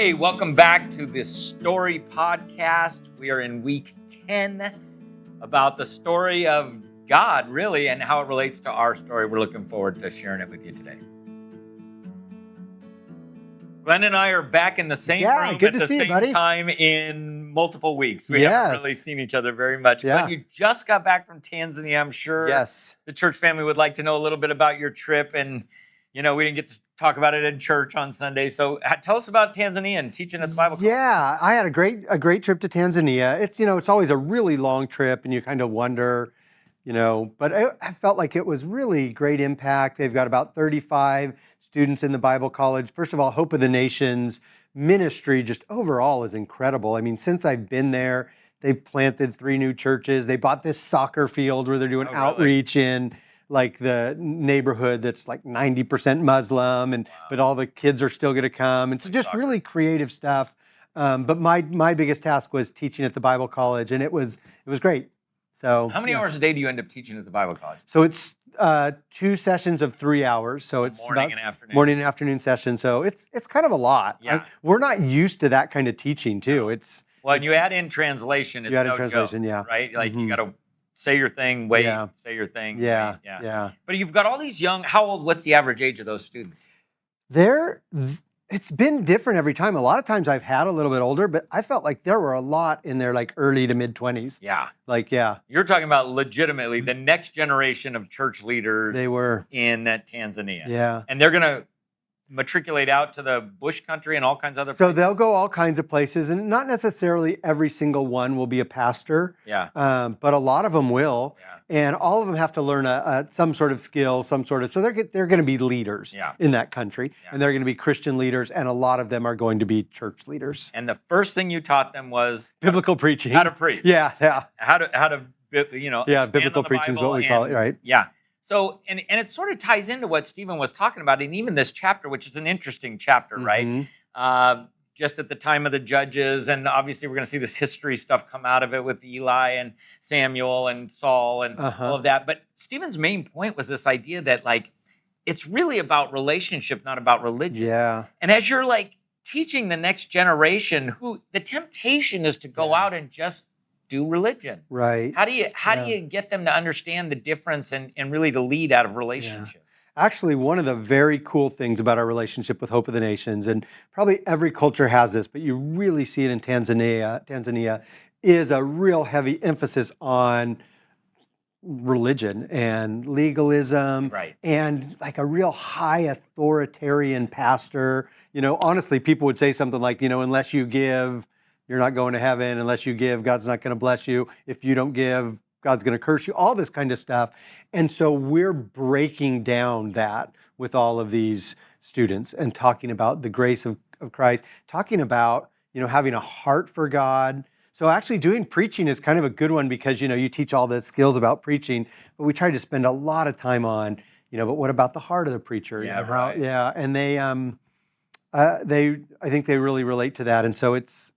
Hey, welcome back to this story podcast. We are in week 10 about the story of God, really, and how it relates to our story. We're looking forward to sharing it with you today. Glenn and I are back in the same room at the same time in multiple weeks. We haven't really seen each other very much. Yeah. Glenn, you just got back from Tanzania. I'm sure the church family would like to know a little bit about your trip. And, you know, we didn't get to talk about it in church on Sunday. So tell us about Tanzania and teaching at the Bible College. Yeah, I had a great trip to Tanzania. It's always a really long trip and you kind of wonder, but I felt like it was really great impact. They've got about 35 students in the Bible College. First of all, Hope of the Nations ministry just overall is incredible. I mean, since I've been there, they've planted 3 new churches. They bought this soccer field where they're doing outreach in like the neighborhood that's like 90% Muslim, but all the kids are still going to come. And so just really creative stuff. But my biggest task was teaching at the Bible College, and it was great. So how many hours a day do you end up teaching at the Bible College? So it's 2 sessions of 3 hours. So it's morning and afternoon. Morning and afternoon session. So it's kind of a lot. Yeah. We're not used to that kind of teaching too. When you add in translation, it's no joke, right? Like you got to say your thing, say your thing. Yeah. But you've got all these young, what's the average age of those students? It's been different every time. A lot of times I've had a little bit older, but I felt like there were a lot in their like early to mid 20s. Yeah. You're talking about legitimately the next generation of church leaders. They were in Tanzania. Yeah. And they're going to matriculate out to the bush country and all kinds of other places. So they'll go all kinds of places, and not necessarily every single one will be a pastor. Yeah. But a lot of them will. Yeah. And all of them have to learn some sort of skill, so they're going to be leaders in that country, and they're going to be Christian leaders, and a lot of them are going to be church leaders. And the first thing you taught them was biblical preaching. How to preach. Yeah. How to biblical preaching is what we call it, right? Yeah. So, and it sort of ties into what Stephen was talking about, and even this chapter, which is an interesting chapter, right? Just at the time of the judges, and obviously we're going to see this history stuff come out of it with Eli and Samuel and Saul and all of that. But Stephen's main point was this idea that like it's really about relationship, not about religion. Yeah. And as you're like teaching the next generation, the temptation is to go out and just do religion. Right. How do you get them to understand the difference and really to lead out of relationship? Actually, one of the very cool things about our relationship with Hope of the Nations, and probably every culture has this, but you really see it in Tanzania, is a real heavy emphasis on religion and legalism, and like a real high authoritarian pastor. Honestly, people would say something like, unless you give, you're not going to heaven. Unless you give, God's not going to bless you. If you don't give, God's going to curse you, all this kind of stuff. And so we're breaking down that with all of these students and talking about the grace of Christ, talking about, having a heart for God. So actually doing preaching is kind of a good one because, you teach all the skills about preaching, but we try to spend a lot of time on, but what about the heart of the preacher? And I think they really relate to that. And so it's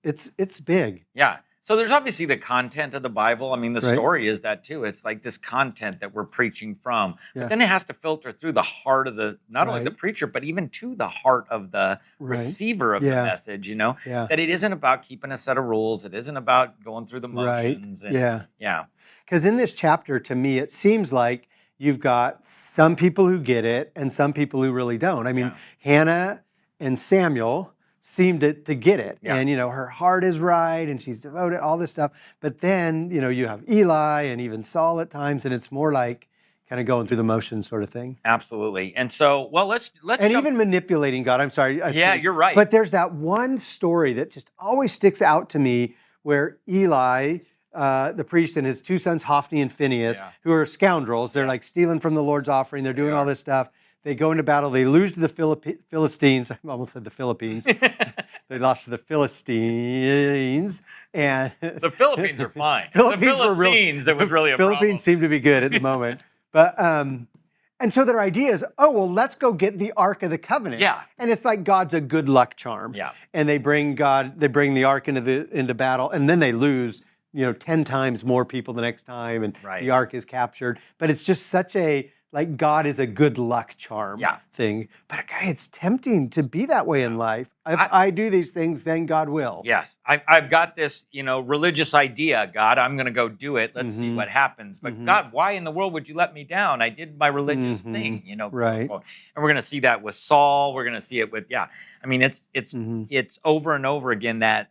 big. Yeah. So there's obviously the content of the Bible. I mean, the story is that too. It's like this content that we're preaching from. But then it has to filter through the heart of not only the preacher, but even to the heart of the receiver of the message, that it isn't about keeping a set of rules. It isn't about going through the motions. Yeah. Because in this chapter, to me, it seems like you've got some people who get it and some people who really don't. I mean, Hannah and Samuel seemed to get it. And, her heart is right and she's devoted, all this stuff. But then, you have Eli and even Saul at times, and it's more like kind of going through the motions sort of thing. Absolutely. And so, let's and even manipulating God. I'm sorry. You're right. But there's that one story that just always sticks out to me where Eli, the priest, and his 2 sons, Hophni and Phinehas, who are scoundrels. They're like stealing from the Lord's offering. They're doing all this stuff. They go into battle. They lose to the Philistines. I almost said the Philippines. They lost to the Philistines. And the Philippines are fine. The Philistines, it was really a problem. Philippines seem to be good at the moment. But and so their idea is, let's go get the Ark of the Covenant. Yeah. And it's like God's a good luck charm. Yeah. And they bring the Ark into battle, and then they lose 10 times more people the next time, and the Ark is captured. But it's just such a like God is a good luck charm Yeah. thing. But it's tempting to be that way in life. If I do these things, then God will. Yes, I've got this, religious idea. God, I'm going to go do it. Let's see what happens. But God, why in the world would you let me down? I did my religious thing, quote, Right. unquote. And we're going to see that with Saul. We're going to see it with, I mean, it's over and over again that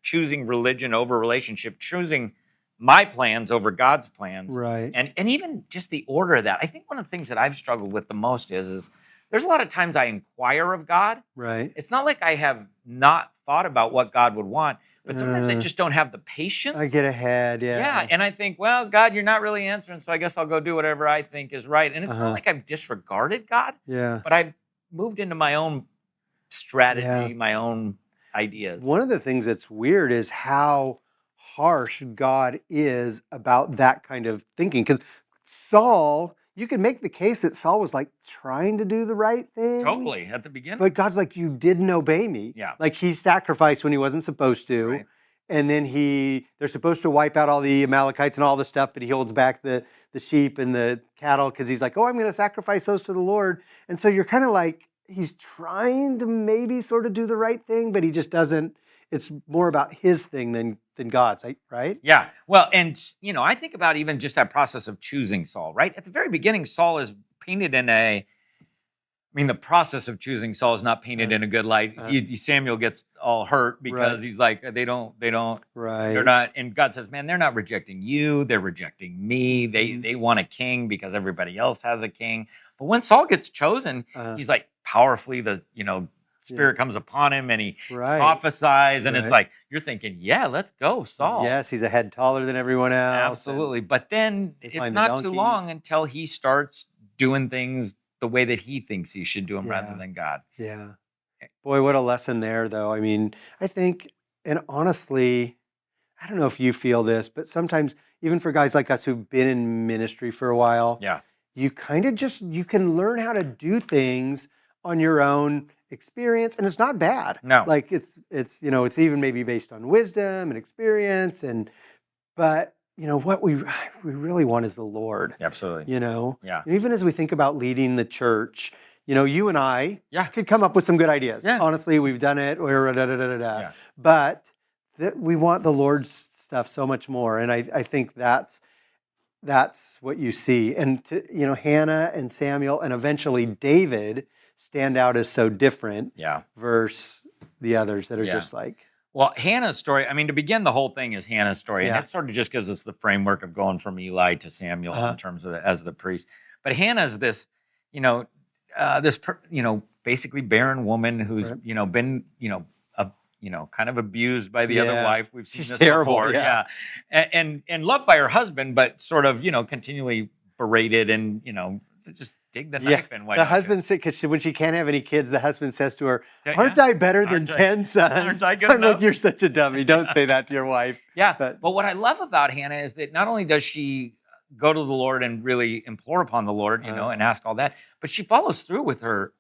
choosing religion over relationship, choosing my plans over God's plans, Right. and even just the order of that. I think one of the things that I've struggled with the most is there's a lot of times I inquire of God. Right. It's not like I have not thought about what God would want, but sometimes I just don't have the patience. I get ahead, yeah. Yeah, and I think, well, God, you're not really answering, so I guess I'll go do whatever I think is right. And it's not like I've disregarded God, but I've moved into my own strategy, my own ideas. One of the things that's weird is how harsh God is about that kind of thinking. Because Saul, you can make the case that Saul was like trying to do the right thing. Totally, at the beginning. But God's like, you didn't obey me. Yeah. Like he sacrificed when he wasn't supposed to. Right. And then they're supposed to wipe out all the Amalekites and all the stuff, but he holds back the sheep and the cattle because he's like, oh, I'm going to sacrifice those to the Lord. And so you're kind of like, he's trying to maybe sort of do the right thing, but he just doesn't. It's more about his thing than God's, right? Yeah. Well, and, I think about even just that process of choosing Saul, right? At the very beginning, Saul is painted in the process of choosing Saul is not painted in a good light. Samuel gets all hurt because he's like, they don't, right. They're not, and God says, man, they're not rejecting you. They're rejecting me. They want a king because everybody else has a king. But when Saul gets chosen, he's like powerfully Spirit comes upon him and he prophesies, and it's like, you're thinking, yeah, let's go, Saul. Yes, he's a head taller than everyone else. Absolutely. But then it's not too long until he starts doing things the way that he thinks he should do them rather than God. Yeah. Boy, what a lesson there, though. I mean, I think, and honestly, I don't know if you feel this, but sometimes, even for guys like us who've been in ministry for a while, you kind of you can learn how to do things on your own experience, and it's not bad. No. Like it's even maybe based on wisdom and experience, but what we really want is the Lord. Absolutely. Yeah. And even as we think about leading the church, you and I could come up with some good ideas. Yeah. Honestly, we've done it. Yeah. But we want the Lord's stuff so much more, and I think that's what you see. And Hannah and Samuel and eventually David stand out as so different versus the others that are just like. Well, Hannah's story, I mean, to begin, the whole thing is Hannah's story. And it sort of just gives us the framework of going from Eli to Samuel in terms of as the priest. But Hannah's this, basically barren woman who's, been, kind of abused by the other wife. We've seen this before. Yeah. And loved by her husband, but sort of, continually berated and, just dig the knife in. The husband said, because when she can't have any kids, the husband says to her, aren't I better than 10 sons? Aren't I good enough? Like, you're such a dummy. Don't say that to your wife. Yeah. But what I love about Hannah is that not only does she go to the Lord and really implore upon the Lord, and ask all that, but she follows through with her.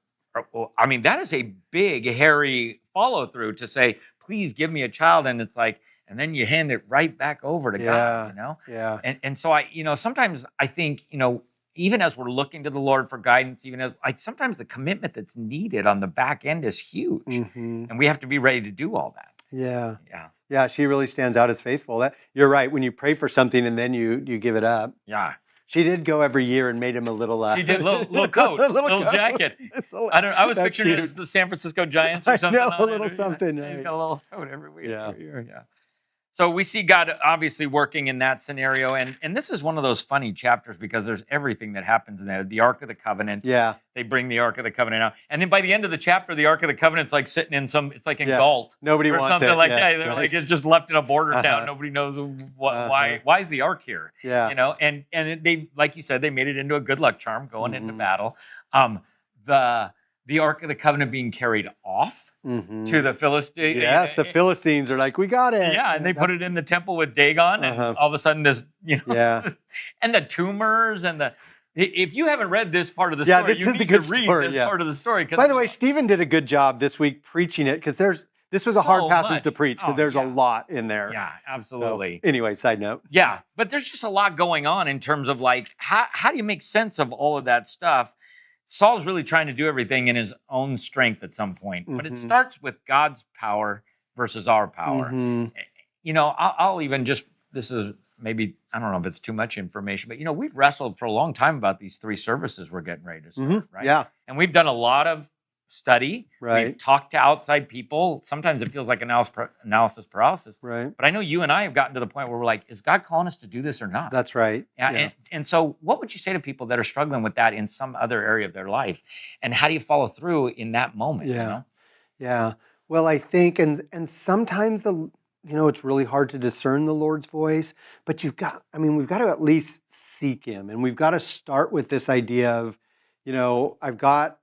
I mean, that is a big, hairy follow through to say, please give me a child. And it's like, and then you hand it right back over to God, Yeah. And so sometimes I think, even as we're looking to the Lord for guidance, even as sometimes the commitment that's needed on the back end is huge, and we have to be ready to do all that. Yeah. She really stands out as faithful. You're right. When you pray for something and then you give it up. Yeah. She did go every year and made him a little. She did little coat, little jacket. I was picturing it as the San Francisco Giants or something. A little something. He's got a little coat every week. Yeah. Every year. Yeah. So we see God obviously working in that scenario, and this is one of those funny chapters because there's everything that happens in there. The Ark of the Covenant. Yeah. They bring the Ark of the Covenant out, and then by the end of the chapter, the Ark of the Covenant's like sitting in it's like in Galt. Nobody or wants something it. like that. They're like it's just left in a border town. Nobody knows why is the Ark here. Yeah. And they, like you said, they made it into a good luck charm going into battle. The Ark of the Covenant being carried off to the Philistines. Yes, the Philistines are like, we got it. Yeah, and they put it in the temple with Dagon, and all of a sudden this, and the tumors and if you haven't read this part of the story, this you is need a good to read story, this part of the story. By the way, Stephen did a good job this week preaching it, because this was a hard so passage much. to preach because there's a lot in there. Yeah, absolutely. So, anyway, side note. Yeah, but there's just a lot going on in terms of like how do you make sense of all of that stuff? Saul's really trying to do everything in his own strength at some point, but it starts with God's power versus our power. You know, I'll even just, this is maybe, I don't know if it's too much information, but you know, we've wrestled for a long time about these 3 services we're getting ready to start, right? Yeah. And we've done a lot of study. Right. We've talked to outside people. Sometimes it feels like analysis paralysis. Right. But I know you and I have gotten to the point where we're like, is God calling us to do this or not? That's right. Yeah. And so what would you say to people that are struggling with that in some other area of their life? And how do you follow through in that moment? Yeah. You know? Yeah. Well, I think, and sometimes it's really hard to discern the Lord's voice, but we've got to at least seek him. And we've got to start with this idea of, I've got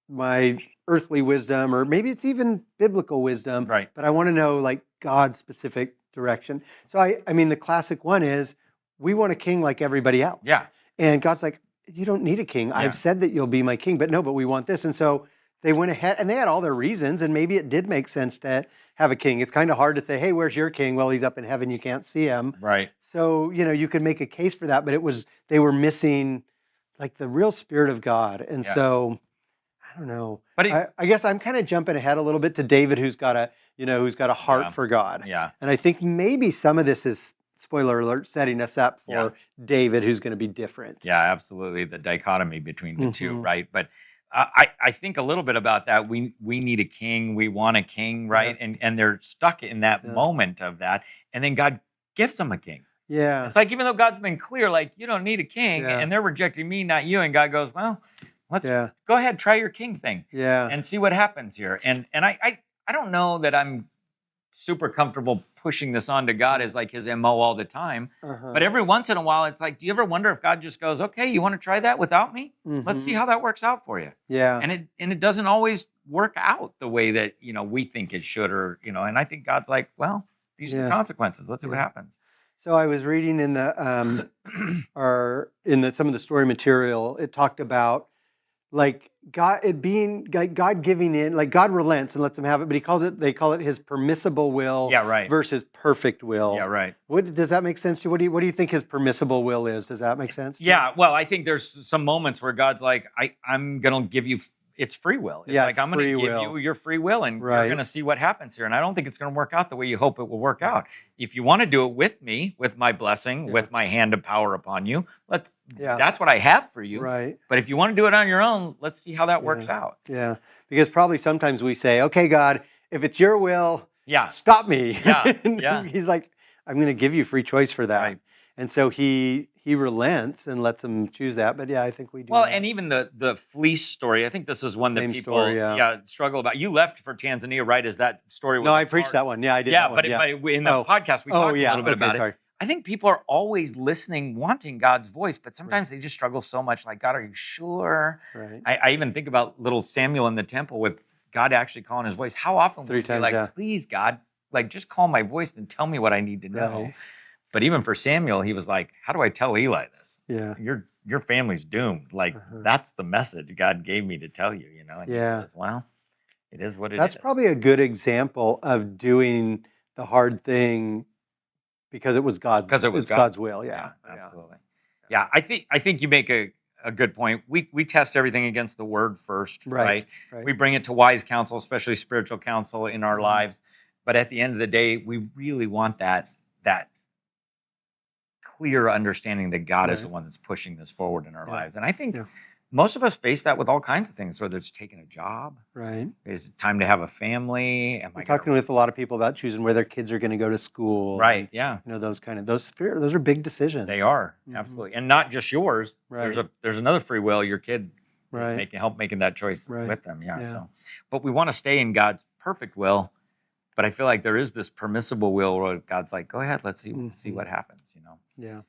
my earthly wisdom, or maybe it's even biblical wisdom, right? But I want to know like God's specific direction. So I mean, the classic one is we want a king like everybody else. Yeah. And God's like, you don't need a king. Yeah. I've said that you'll be my king, but we want this. And so they went ahead and they had all their reasons, and maybe it did make sense to have a king. It's kind of hard to say, hey, where's your king? Well, he's up in heaven. You can't see him. Right. So, you could make a case for that, but they were missing like the real spirit of God. And so I don't know. But I guess I'm kind of jumping ahead a little bit to David, who's got a heart for God. Yeah. And I think maybe some of this is, spoiler alert, setting us up for David, who's going to be different. Yeah, absolutely. The dichotomy between the two, right? But I think a little bit about that. We need a king. We want a king, right? Yeah. And they're stuck in that moment of that. And then God gives them a king. Yeah. It's like, even though God's been clear, like, you don't need a king, and they're rejecting me, not you. And God goes, well, let's go ahead, try your king thing. Yeah. And see what happens here. And I don't know that I'm super comfortable pushing this on to God as like his MO all the time. But every once in a while, it's like, do you ever wonder if God just goes, okay, you want to try that without me? Let's see how that works out for you. Yeah. And it doesn't always work out the way that, we think it should, or, and I think God's like, well, these are the consequences. Let's see what happens. So I was reading in the some of the story material, it talked about like God, it being like God giving in, like God relents and lets them have it, but they call it his permissible will versus perfect will. Yeah, right. What does that make sense to you? What do you think his permissible will is? Does that make sense to you? Well, I think there's some moments where God's like, I'm gonna give you, it's free will. It's like, I'm going to give you your free will, and you're going to see what happens here. And I don't think it's going to work out the way you hope it will work out. If you want to do it with me, with my blessing, with my hand of power upon you, that's what I have for you. Right. But if you want to do it on your own, let's see how that works out. Yeah. Because probably sometimes we say, okay, God, if it's your will, stop me. Yeah. He's like, I'm going to give you free choice for that. Right. And so he relents and lets them choose that. But I think we do. Well, and even the fleece story, I think this is one that people struggle about. You left for Tanzania, right? As that story was. No, I preached that one. Yeah, I did. Yeah, but in the podcast we talked a little bit about it. I think people are always listening, wanting God's voice, but sometimes they just struggle so much. Like, God, are you sure? Right. I even think about little Samuel in the temple with God actually calling his voice. How often would he be like, please, God, like, just call my voice and tell me what I need to know? Right. But even for Samuel, he was like, how do I tell Eli this? Yeah. Your family's doomed. Like, that's the message God gave me to tell you, And he says, well, it is what it is. That's probably a good example of doing the hard thing because it was God's God's will. Yeah. Absolutely. Yeah, I think you make a good point. We test everything against the word first, right? We bring it to wise counsel, especially spiritual counsel in our lives. But at the end of the day, we really want that clear understanding that God is the one that's pushing this forward in our lives. And I think most of us face that with all kinds of things, whether it's taking a job. Right. Is it time to have a family? I'm talking with a lot of people about choosing where their kids are going to go to school. Right, yeah. Those are big decisions. They are, absolutely. And not just yours. Right. There's another free will, your kid help making that choice with them. Yeah. So, but we want to stay in God's perfect will. But I feel like there is this permissible will where God's like, go ahead, let's see what happens, Yeah.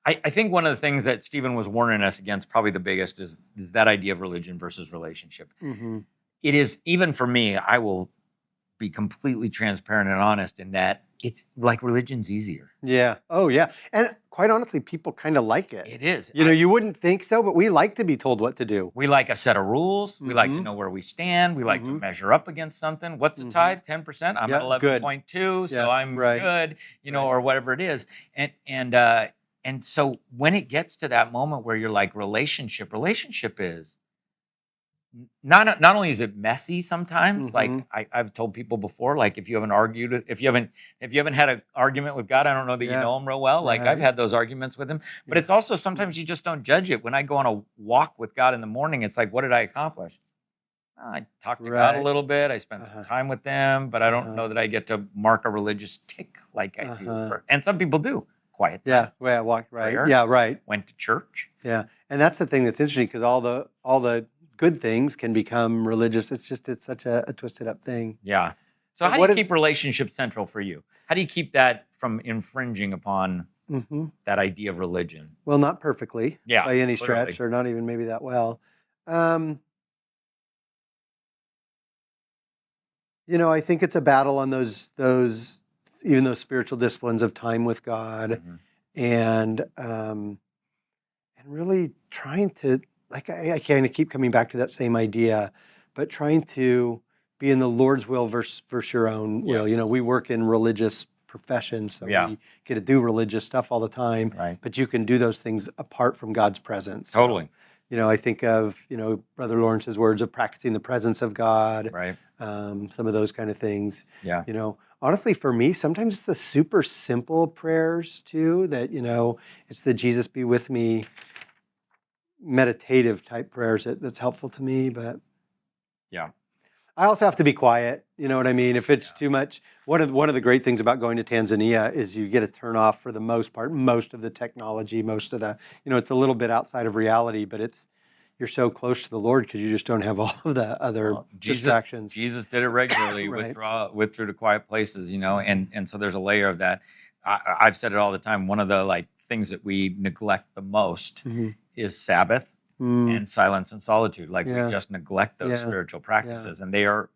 I think one of the things that Stephen was warning us against, probably the biggest, is that idea of religion versus relationship. It is, even for me, I will be completely transparent and honest in that it's like religion's easier. Yeah. Oh, yeah. And quite honestly, people kind of like it. It is. You know, you wouldn't think so, but we like to be told what to do. We like a set of rules. We like to know where we stand. We like to measure up against something. What's the tithe? 10%. I'm at 11.2, so I'm good. You know, or whatever it is. And so when it gets to that moment where you're like relationship is not only is it messy sometimes, like I've told people before, like if you haven't had an argument with God, I don't know that you know him real well. Like I've had those arguments with him, but it's also sometimes you just don't judge it. When I go on a walk with God in the morning, it's like, what did I accomplish? I talked to God a little bit. I spent some time with them, but I don't know that I get to mark a religious tick like I do. And some people do. Quiet time. Yeah, walk prayer, right. Went to church. Yeah, and that's the thing that's interesting because all the good things can become religious. It's such a twisted up thing. Yeah. So how do you keep relationships central for you? How do you keep that from infringing upon that idea of religion? Well, not perfectly, by any clearly. stretch, or not even maybe that well. You know, I think it's a battle on those spiritual disciplines of time with God, and really trying to, like, I kind of keep coming back to that same idea, but trying to be in the Lord's will versus your own will. You know, we work in religious professions, so we get to do religious stuff all the time, but you can do those things apart from God's presence. Totally. So, you know, I think of, Brother Lawrence's words of practicing the presence of God, some of those kind of things. Yeah. You know, honestly, for me, sometimes it's the super simple prayers too, that, it's the Jesus be with me meditative type prayers that's helpful to me. But yeah, I also have to be quiet. You know what I mean? If it's too much, one of the great things about going to Tanzania is you get to turn off, for the most part, most of the technology, most of the, it's a little bit outside of reality, but you're so close to the Lord because you just don't have all of the other distractions. Jesus did it regularly, withdrew to quiet places, and so there's a layer of that. I've said it all the time. One of the things that we neglect the most is Sabbath and silence and solitude. We just neglect those spiritual practices, and they are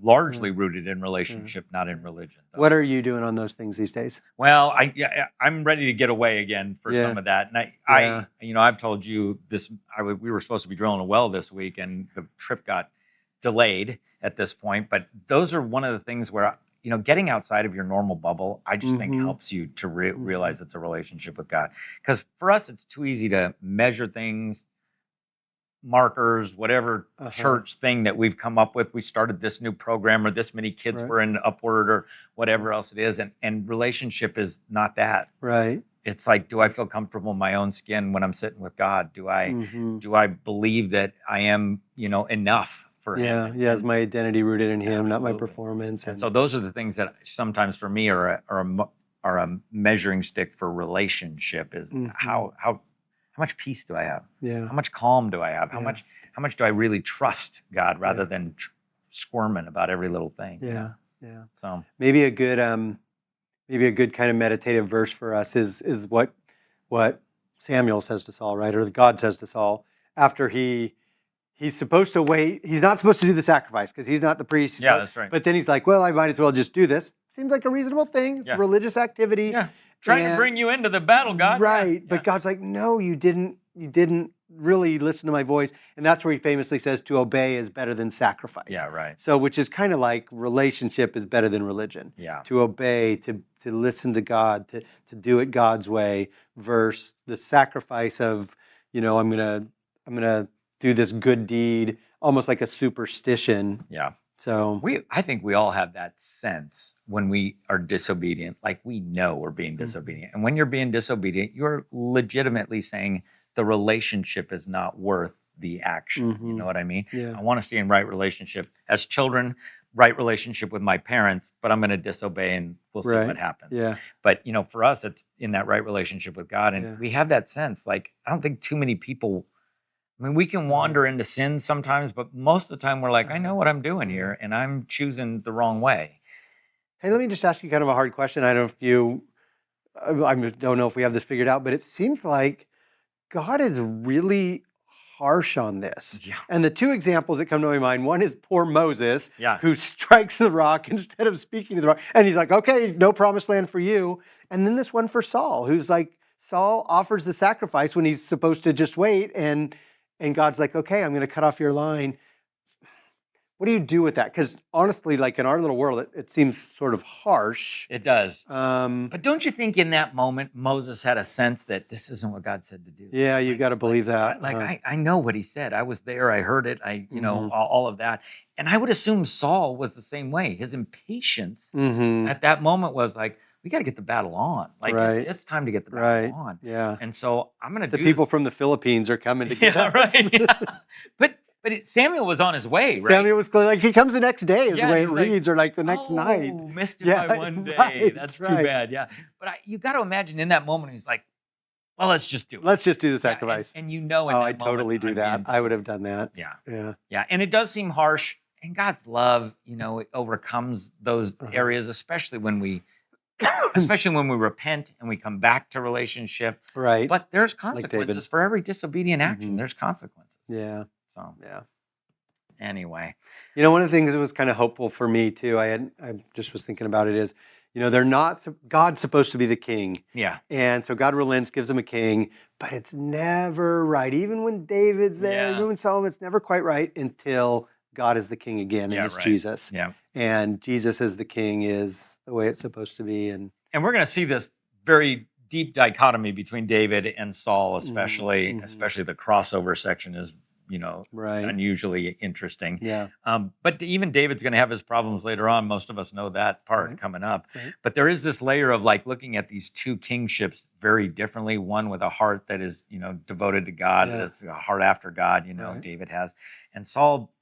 largely rooted in relationship, not in religion. Though. What are you doing on those things these days? Well, I'm ready to get away again for some of that. And I've told you this. We were supposed to be drilling a well this week, and the trip got delayed at this point. But those are one of the things where getting outside of your normal bubble, I just think helps you to realize it's a relationship with God. Because for us, it's too easy to measure things, markers, whatever church thing that we've come up with. We started this new program, or this many kids were in Upward, or whatever else it is. And relationship is not that. Right. It's like, do I feel comfortable in my own skin when I'm sitting with God? Do I believe that I am, enough for Him? Yeah. Is my identity rooted in Him, not my performance? And so those are the things that sometimes for me are a measuring stick for relationship. Is how much peace do I have? Yeah. How much calm do I have? How much do I really trust God rather than squirming about every little thing? Yeah. So maybe a good kind of meditative verse for us is what Samuel says to Saul, right? Or God says to Saul after he's supposed to wait. He's not supposed to do the sacrifice because he's not the priest. That's right. But then he's like, well, I might as well just do this. Seems like a reasonable thing. It's a religious activity. Yeah. Trying to bring you into the battle, God. Right. But God's like, no, you didn't really listen to my voice. And that's where he famously says to obey is better than sacrifice. Yeah, right. So which is kind of like relationship is better than religion. Yeah. To obey, to listen to God, to do it God's way versus the sacrifice of, I'm gonna do this good deed, almost like a superstition. Yeah. So I think we all have that sense when we are disobedient, like we know we're being disobedient. And when you're being disobedient, you're legitimately saying the relationship is not worth the action. You know what I mean? Yeah. I want to stay in right relationship as children, right relationship with my parents, but I'm going to disobey and we'll see what happens. Yeah. But, for us, it's in that right relationship with God. And we have that sense, I don't think too many people, we can wander into sin sometimes, but most of the time we're like, I know what I'm doing here and I'm choosing the wrong way. Hey, let me just ask you kind of a hard question. I don't know if we have this figured out, but it seems like God is really harsh on this. Yeah. And the two examples that come to my mind, one is poor Moses, Yeah. who strikes the rock instead of speaking to the rock. And he's like, okay, no promised land for you. And then this one for Saul, who's like, Saul offers the sacrifice when he's supposed to just wait. And God's like, okay, I'm going to cut off your line. What do you do with that? Because honestly, like in our little world, it seems sort of harsh. It does. But don't you think in that moment, Moses had a sense that this isn't what God said to do? Yeah, you got to believe that. I know what he said. I was there. I heard it. All of that. And I would assume Saul was the same way. His impatience at that moment was like, we got to get the battle on. Like it's time to get the battle on. Yeah. And so I'm going to do the people this. from the Philippines are coming to get us. Right. Yeah. But Samuel was on his way, right? Samuel was like, he comes the next day is the way it reads, or like the next night. Missed it by one day. Right, That's too bad, yeah. But you got to imagine in that moment, he's like, well, let's just do it. Let's just do the sacrifice. And in that I'd totally do that. I would have done that. Yeah. And it does seem harsh. And God's love, it overcomes those areas, especially when we repent and we come back to relationship. Right. But there's consequences for every disobedient action. There's consequences. Yeah. So yeah. Anyway, one of the things that was kind of hopeful for me too, I just was thinking about it is, they're not, God's supposed to be the king. Yeah. And so God relents, gives them a king, but it's never right. Even when David's there, even when Solomon's never quite right until God is the king again, and it's Jesus. Yeah. And Jesus as the king is the way it's supposed to be. And we're going to see this very deep dichotomy between David and Saul, especially the crossover section is unusually interesting. Yeah. But even David's going to have his problems later on. Most of us know that part coming up. Right. But there is this layer of like looking at these two kingships very differently. One with a heart that is, devoted to God. That's a heart after God, David has. And Saul,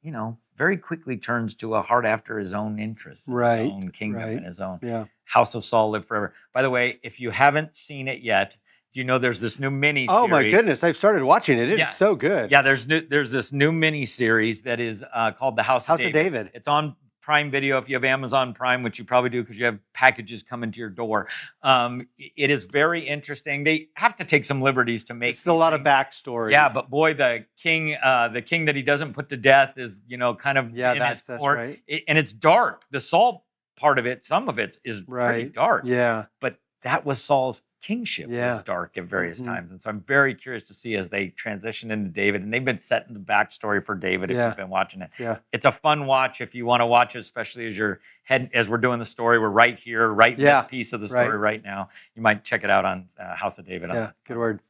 very quickly turns to a heart after his own interests, his own kingdom and his own house of Saul live forever. By the way, if you haven't seen it yet, do you know there's this new mini series? Oh my goodness, I've started watching it. It's so good. Yeah, there's this new mini series that is called The House of David. It's on Prime Video if you have Amazon Prime, which you probably do because you have packages coming to your door. It is very interesting. They have to take some liberties to make. It's a lot of backstory. Yeah, but boy, the king that he doesn't put to death is kind of in his court, and it's dark. The Saul part of it, some of it is pretty dark. Yeah, but that was Saul's kingship was dark at various times. And so I'm very curious to see as they transition into David, and they've been setting the backstory for David if you've been watching it. Yeah. It's a fun watch if you want to watch it, especially as we're doing the story. We're right here, in this piece of the story right now. You might check it out on House of David on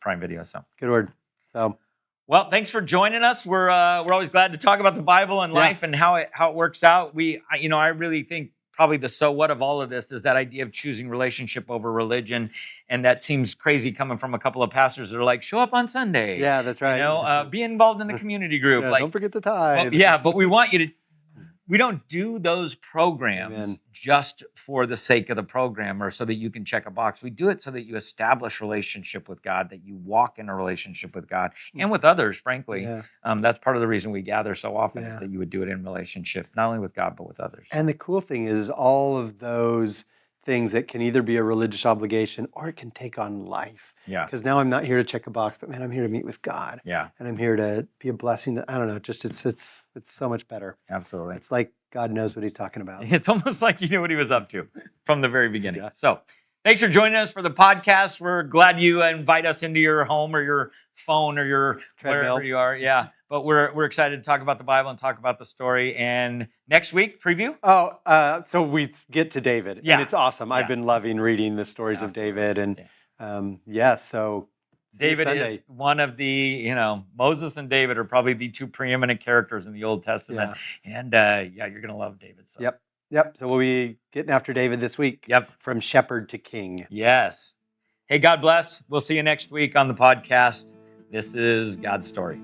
Prime Video. So good word. So well, thanks for joining us. We're always glad to talk about the Bible and life and how it works out. I really think probably the so what of all of this is that idea of choosing relationship over religion. And that seems crazy coming from a couple of pastors that are like, show up on Sunday. Yeah, that's right. Be involved in the community group. Don't forget to tithe. But we want you to, we don't do those programs just for the sake of the program or so that you can check a box. We do it so that you establish relationship with God, that you walk in a relationship with God and with others, frankly. Yeah. That's part of the reason we gather so often is that you would do it in relationship, not only with God, but with others. And the cool thing is all of those things that can either be a religious obligation or it can take on life. Yeah. Because now I'm not here to check a box, but man, I'm here to meet with God. Yeah. And I'm here to be a blessing to, I don't know, just it's so much better. Absolutely. It's like God knows what he's talking about. It's almost like you knew what he was up to from the very beginning. Yeah. So thanks for joining us for the podcast. We're glad you invite us into your home or your phone or your treadmill. Wherever you are. Yeah. But we're excited to talk about the Bible and talk about the story. And next week, preview? So we get to David. Yeah. And it's awesome. I've been loving reading the stories of David. And so David is one of the, Moses and David are probably the two preeminent characters in the Old Testament. Yeah. And you're going to love David. So. Yep. So we'll be getting after David this week. Yep. From shepherd to king. Yes. Hey, God bless. We'll see you next week on the podcast. This is God's Story.